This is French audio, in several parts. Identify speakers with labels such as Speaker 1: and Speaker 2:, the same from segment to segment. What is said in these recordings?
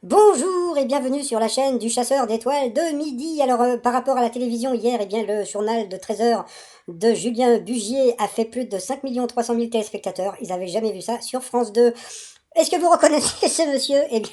Speaker 1: Bonjour et bienvenue sur la chaîne du chasseur d'étoiles de midi. Alors par rapport à la télévision hier, eh bien le journal de 13 heures de Julien Bugier a fait plus de 5 300 000 téléspectateurs. Ils n'avaient jamais vu ça sur France 2. Est-ce que vous reconnaissez ce monsieur? Eh bien,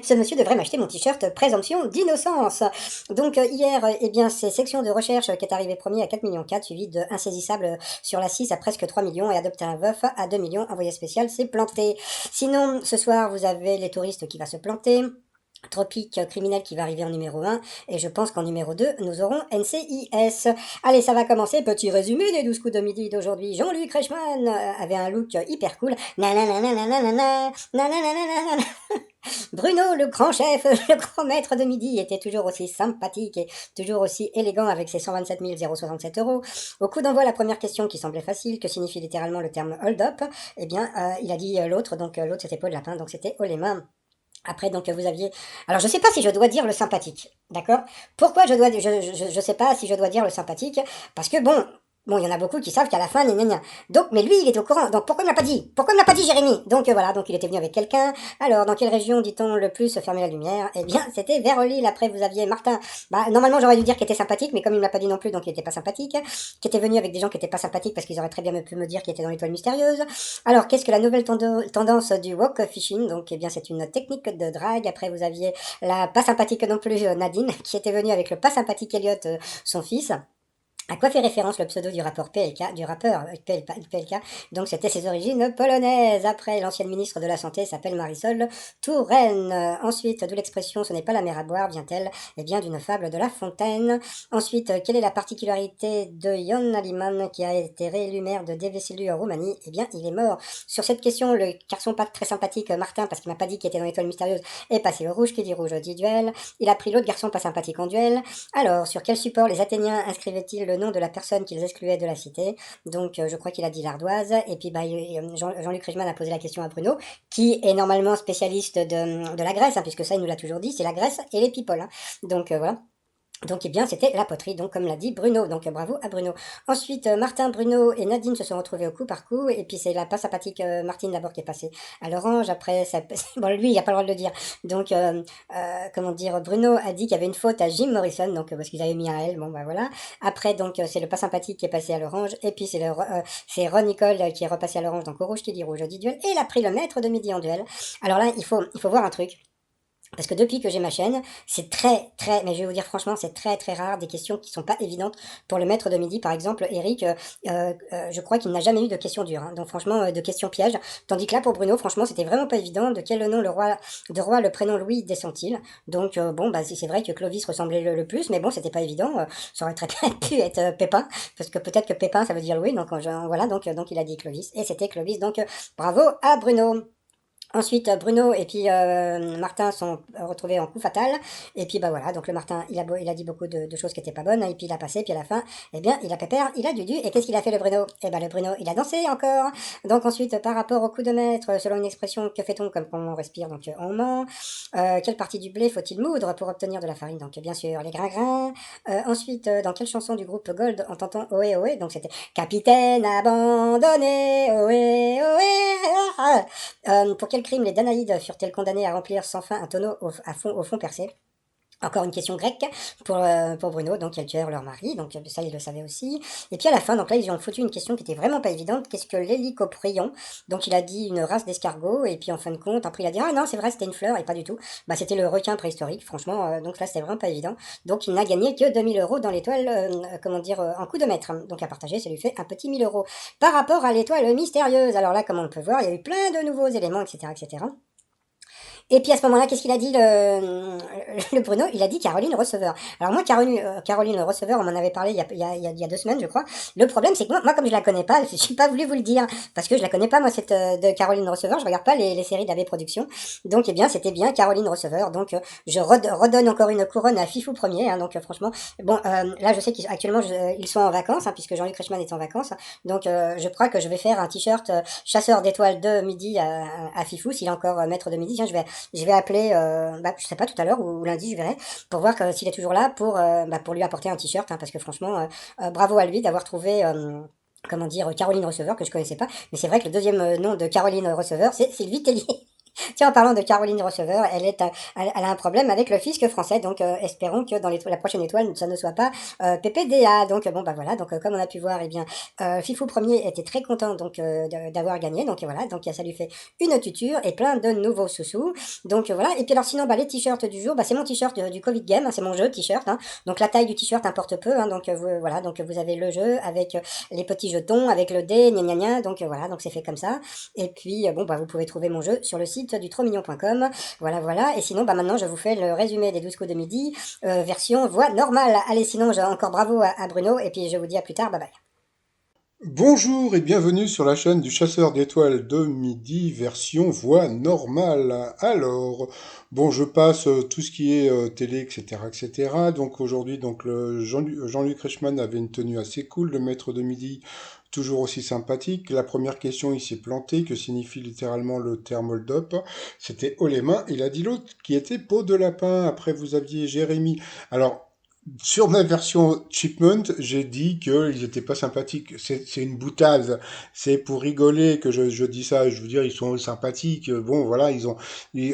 Speaker 1: ce monsieur devrait m'acheter mon t-shirt présomption d'innocence. Donc hier, eh bien, c'est Section de recherche qui est arrivé premier à 4,4 millions, suivi de Insaisissable sur la 6 à presque 3 millions et Adopter un veuf à 2 millions. Envoyé spécial, c'est planté. Sinon, ce soir, vous avez Les touristes qui va se planter. Tropique criminel qui va arriver en numéro 1, et je pense qu'en numéro 2, nous aurons NCIS. Allez, ça va commencer, petit résumé des 12 coups de midi d'aujourd'hui. Jean-Luc Reichmann avait un look hyper cool. Nanananananana, nananananana. Bruno, le grand chef, le grand maître de midi, était toujours aussi sympathique et toujours aussi élégant avec ses 127 067 euros. Au coup d'envoi, la première question qui semblait facile, que signifie littéralement le terme hold up, eh bien, il a dit l'autre, donc l'autre c'était Paul Lapin, donc c'était haut les mains. Après, donc, vous aviez... Alors, je sais pas si je dois dire le sympathique, d'accord? Pourquoi je dois... Je sais pas si je dois dire le sympathique, parce que, bon, il y en a beaucoup qui savent qu'à la fin, gna gna gna. Donc, mais lui, il est au courant, donc pourquoi il me l'a pas dit? Pourquoi il me l'a pas dit, Jérémy? Donc, voilà, donc il était venu avec quelqu'un. Alors, dans quelle région dit-on le plus fermer la lumière? Eh bien, c'était vers Lille. Après, vous aviez Martin. Bah, normalement, j'aurais dû dire qu'il était sympathique, mais comme il me l'a pas dit non plus, donc il était pas sympathique. Qui était venu avec des gens qui étaient pas sympathiques, parce qu'ils auraient très bien pu me dire qu'il était dans l'étoile mystérieuse. Alors, qu'est-ce que la nouvelle tendance du walk fishing? Donc, eh bien, c'est une technique de drague. Après, vous aviez la pas sympathique non plus, Nadine, qui était venue avec le pas sympathique Elliot, son fils. À quoi fait référence le pseudo du rappeur PLK, du rappeur PLK? Donc c'était ses origines polonaises. Après, l'ancienne ministre de la Santé s'appelle Marisol Touraine. Ensuite, d'où l'expression ce n'est pas la mer à boire, vient-elle? Eh bien, d'une fable de La Fontaine. Ensuite, quelle est la particularité de Ion Aliman qui a été réélu maire de Deveselu en Roumanie? Eh bien, il est mort. Sur cette question, le garçon pas très sympathique, Martin, parce qu'il m'a pas dit qu'il était dans l'étoile mystérieuse, est passé au rouge. Qui dit rouge dit duel. Il a pris l'autre garçon pas sympathique en duel. Alors, sur quel support les Athéniens inscrivaient-ils le nom de la personne qu'ils excluaient de la cité? Donc, je crois qu'il a dit l'ardoise. Et puis, bah, Jean-Luc Reichmann a posé la question à Bruno, qui est normalement spécialiste de la Grèce, hein, puisque ça, il nous l'a toujours dit, c'est la Grèce et les people. Hein. Donc, voilà. Donc, eh bien, c'était la poterie, donc comme l'a dit Bruno. Donc, bravo à Bruno. Ensuite, Martin, Bruno et Nadine se sont retrouvés au coup par coup. Et puis, c'est la pas sympathique Martine d'abord qui est passée à l'orange. Après, ça... bon, lui, il n'a pas le droit de le dire. Donc, comment dire, Bruno a dit qu'il y avait une faute à Jim Morrison, donc parce qu'ils avaient mis un L. Bon, bah voilà. Après, donc, c'est le pas sympathique qui est passé à l'orange. Et puis, c'est Ron Nicole qui est repassé à l'orange, donc au rouge qui dit rouge dit duel. Et il a pris le maître de midi en duel. Alors là, il faut voir un truc. Parce que depuis que j'ai ma chaîne, c'est mais je vais vous dire franchement, c'est très rare des questions qui sont pas évidentes pour le maître de midi. Par exemple, Eric, je crois qu'il n'a jamais eu de questions dures, hein. Donc franchement, de questions pièges. Tandis que là, pour Bruno, franchement, c'était vraiment pas évident. De quel nom le prénom Louis descend-il? Donc bon, bah c'est vrai que Clovis ressemblait le plus, mais bon, c'était pas évident. Ça aurait très bien pu être Pépin, parce que peut-être que Pépin, ça veut dire Louis. Donc voilà, donc il a dit Clovis, et c'était Clovis. Donc bravo à Bruno. Ensuite, Bruno et puis Martin sont retrouvés en coup fatal. Et puis bah voilà, donc le Martin, il a dit beaucoup de choses qui étaient pas bonnes, hein, et puis il a passé, puis à la fin, eh bien, il a pépère, il a dudu. Et qu'est-ce qu'il a fait le Bruno? Eh ben le Bruno, il a dansé encore. Donc ensuite, par rapport au coup de maître, selon une expression, que fait-on comme quand on respire? Donc on ment. Quelle partie du blé faut-il moudre pour obtenir de la farine? Donc bien sûr, les grains. Ensuite, dans quelle chanson du groupe Gold entend-on Ohé Ohé? Donc c'était Capitaine abandonné, Ohé Ohé. Pour quel crime les Danaïdes furent-elles condamnées à remplir sans fin un tonneau au fond percé? Encore une question grecque pour Bruno, donc elles tuèrent leur mari, donc ça il le savait aussi. Et puis à la fin, donc là ils lui ont foutu une question qui était vraiment pas évidente, qu'est-ce que l'hélicoprion? Donc il a dit une race d'escargots, et puis en fin de compte, après il a dit ah non c'est vrai c'était une fleur, et pas du tout, bah c'était le requin préhistorique, franchement, donc là c'était vraiment pas évident. Donc il n'a gagné que 2000 € dans l'étoile, comment dire, en coup de maître. Donc à partager, ça lui fait un petit 1000 € par rapport à l'étoile mystérieuse. Alors là, comme on peut voir, il y a eu plein de nouveaux éléments, etc., etc. Et puis à ce moment-là, qu'est-ce qu'il a dit le Bruno? Il a dit Caroline Receveur. Alors moi, Caroline Receveur, on m'en avait parlé il y a 2 semaines, je crois. Le problème, c'est que moi, comme je la connais pas, je n'ai pas voulu vous le dire, parce que je la connais pas, moi, cette de Caroline Receveur. Je regarde pas les séries d'AB Productions. Donc, eh bien, c'était bien Caroline Receveur. Donc, je redonne encore une couronne à Fifou Premier. Hein, donc, franchement, bon, là, je sais qu'actuellement, ils sont en vacances, hein, puisque Jean-Luc Reichmann est en vacances. Donc, je crois que je vais faire un t-shirt chasseur d'étoiles de midi à Fifou, s'il est encore maître de midi. Tiens, je vais appeler, je sais pas, tout à l'heure ou lundi, je verrai, pour voir s'il est toujours là pour lui apporter un t-shirt, hein, parce que franchement, bravo à lui d'avoir trouvé, comment dire, Caroline Receveur, que je connaissais pas. Mais c'est vrai que le deuxième nom de Caroline Receveur, c'est Sylvie Tellier. Tiens, en parlant de Caroline Receveur, elle a un problème avec le fisc français, donc espérons que dans la prochaine étoile, ça ne soit pas PPDA. Donc bon, bah voilà, donc comme on a pu voir, eh bien, Fifou Premier était très content donc d'avoir gagné, donc voilà, donc ça lui fait une tuture et plein de nouveaux sous-sous. Donc voilà, et puis alors sinon, bah, les t-shirts du jour, bah, c'est mon t-shirt du Covid Game, hein, c'est mon jeu t-shirt, hein. Donc la taille du t-shirt importe peu, hein, donc voilà, donc vous avez le jeu avec les petits jetons, avec le dé, gna gna gna, donc voilà, donc c'est fait comme ça. Et puis, bon, bah, vous pouvez trouver mon jeu sur le site du trosmignon.com. Voilà, voilà. Et sinon, bah, maintenant, je vous fais le résumé des 12 coups de midi, version voix normale. Allez, sinon, encore bravo à Bruno. Et puis, je vous dis à plus tard. Bye bye.
Speaker 2: Bonjour et bienvenue sur la chaîne du chasseur d'étoiles de midi version voix normale. Alors, bon, je passe tout ce qui est télé, etc., etc. Donc aujourd'hui, donc Jean-Luc Reichmann avait une tenue assez cool, le maître de midi, toujours aussi sympathique. La première question, il s'est planté, que signifie littéralement le terme hold-up. C'était haut les mains. Il a dit l'autre qui était peau de lapin. Après, vous aviez Jérémy. Alors, sur ma version Chipmunk, j'ai dit qu'ils n'étaient pas sympathiques. C'est une boutade. C'est pour rigoler que je dis ça. Je veux dire, ils sont sympathiques. Bon, voilà,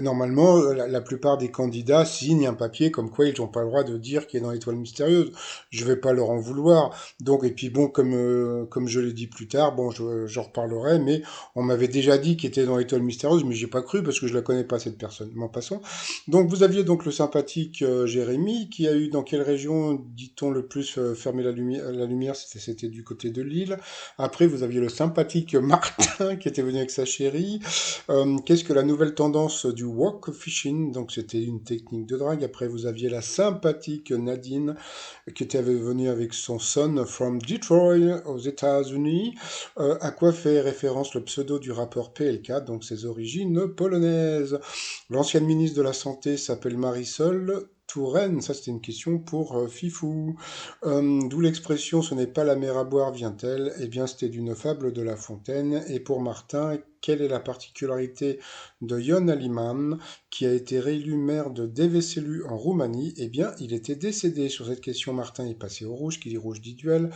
Speaker 2: normalement, la plupart des candidats signent un papier comme quoi ils n'ont pas le droit de dire qu'il est dans l'étoile mystérieuse. Je vais pas leur en vouloir. Donc, et puis bon, comme je l'ai dit plus tard, bon, j'en reparlerai, mais on m'avait déjà dit qu'il était dans l'étoile mystérieuse, mais j'ai pas cru parce que je la connais pas, cette personne. Mais en passant. Donc vous aviez donc le sympathique Jérémy qui a eu dans quelle région, dit-on, le plus fermé la lumière, c'était du côté de Lille. Après vous aviez le sympathique Martin qui était venu avec sa chérie. Qu'est-ce que la nouvelle tendance du walk fishing? Donc c'était une technique de drague. Après vous aviez la sympathique Nadine qui était venue avec son son from Detroit aux États-Unis. À quoi fait référence le pseudo du rappeur PLK, donc ses origines polonaises? L'ancienne ministre de la Santé s'appelle Marisol Touraine. Ça, c'était une question pour Fifou. D'où l'expression "ce n'est pas la mer à boire" vient-elle? Eh bien, c'était d'une fable de La Fontaine. Et pour Martin, quelle est la particularité de Ion Aliman, qui a été réélu maire de Deveselu en Roumanie? Eh bien, il était décédé. Sur cette question, Martin est passé au rouge, qui dit rouge dit duel.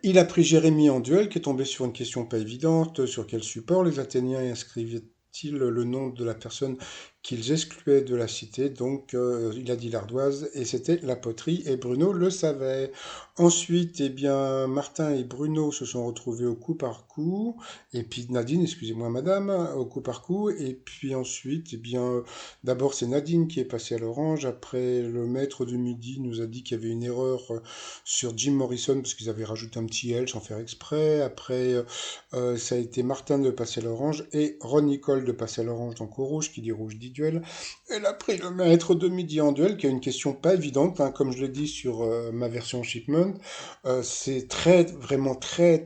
Speaker 2: Il a pris Jérémie en duel, qui est tombé sur une question pas évidente. Sur quel support les Athéniens inscrivaient-ils le nom de la personne qu'ils excluaient de la cité? Donc, il a dit l'ardoise, et c'était la poterie, et Bruno le savait. Ensuite, eh bien, Martin et Bruno se sont retrouvés au coup par coup, et puis Nadine, excusez-moi madame, au coup par coup, et puis ensuite, eh bien, d'abord c'est Nadine qui est passée à l'orange, après le maître de midi nous a dit qu'il y avait une erreur sur Jim Morrison, parce qu'ils avaient rajouté un petit L sans faire exprès. Après, ça a été Martin de passer à l'orange et Ron Nicole de passer à l'orange, donc au rouge, qui dit rouge dit duel. Elle a pris le maître de midi en duel, qui a une question pas évidente, hein, comme je l'ai dit sur ma version Shipment. C'est vraiment très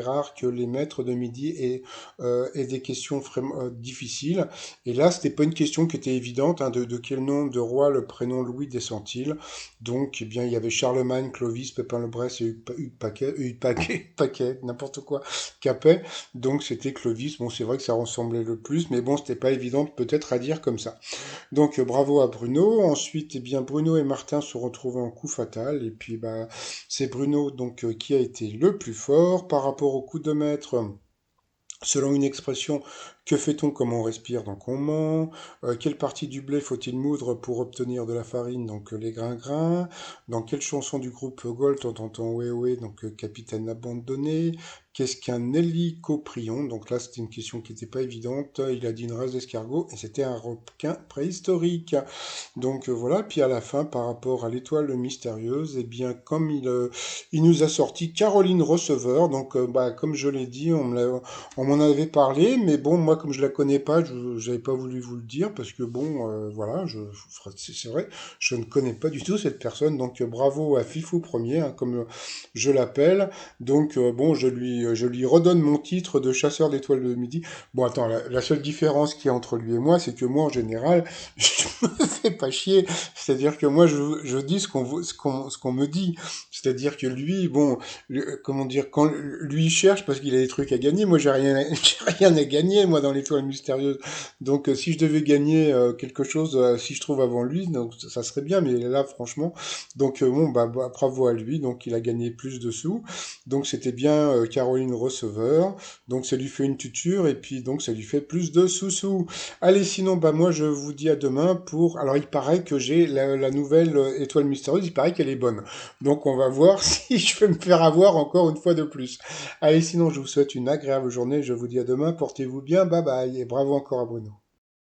Speaker 2: rare que les maîtres de midi aient des questions vraiment difficiles. Et là, c'était pas une question qui était évidente, hein, de quel nom de roi le prénom Louis descend-il. Donc, eh bien, il y avait Charlemagne, Clovis, Pépin le Bresse et Paquet, n'importe quoi, Capet. Donc, c'était Clovis. Bon, c'est vrai que ça ressemblait le plus, mais bon, c'était pas évident peut-être à dire comme ça. Donc, bravo à Bruno. Ensuite, eh bien, Bruno et Martin se retrouvent en coup fatal. Et puis, bah, c'est Bruno donc qui a été le plus fort par rapport au coup de maître. Selon une expression, que fait-on comme on respire? Donc on ment. Quelle partie du blé faut-il moudre pour obtenir de la farine? Donc les grains. Dans quelle chanson du groupe Gold entend-on ouais ouais, donc capitaine abandonné? Qu'est-ce qu'un hélicoprion? Donc là c'était une question qui n'était pas évidente. Il a dit une race d'escargot et c'était un requin préhistorique. Donc voilà, puis à la fin, par rapport à l'étoile mystérieuse, eh bien comme il nous a sorti Caroline Receveur, donc bah, comme je l'ai dit, on m'en avait parlé, mais bon, moi, comme je la connais pas, je n'avais pas voulu vous le dire, parce que bon, voilà, c'est vrai, je ne connais pas du tout cette personne, donc bravo à Fifou Premier, hein, comme je l'appelle. Donc bon, je lui redonne mon titre de chasseur d'étoiles de midi. Bon, attends, la seule différence qu'il y a entre lui et moi, c'est que moi, en général, je me fais pas chier. C'est-à-dire que moi, je dis ce qu'on me dit. C'est-à-dire que lui, bon, comment dire, quand lui il cherche parce qu'il a des trucs à gagner, moi j'ai rien, j'ai rien à gagner moi dans l'étoile mystérieuse. Donc si je devais gagner quelque chose, si je trouve avant lui, donc ça serait bien, mais là franchement, donc bon bravo à lui, donc il a gagné plus de sous, donc c'était bien Caroline Receveur, donc ça lui fait une tuture et puis donc ça lui fait plus de sous-sous. Allez, sinon moi je vous dis à demain pour, alors il paraît que j'ai la nouvelle étoile mystérieuse, il paraît qu'elle est bonne, donc on va voir si je vais me faire avoir encore une fois de plus. Allez, sinon je vous souhaite une agréable journée, je vous dis à demain, portez-vous bien, bye bye, et bravo encore à Bruno.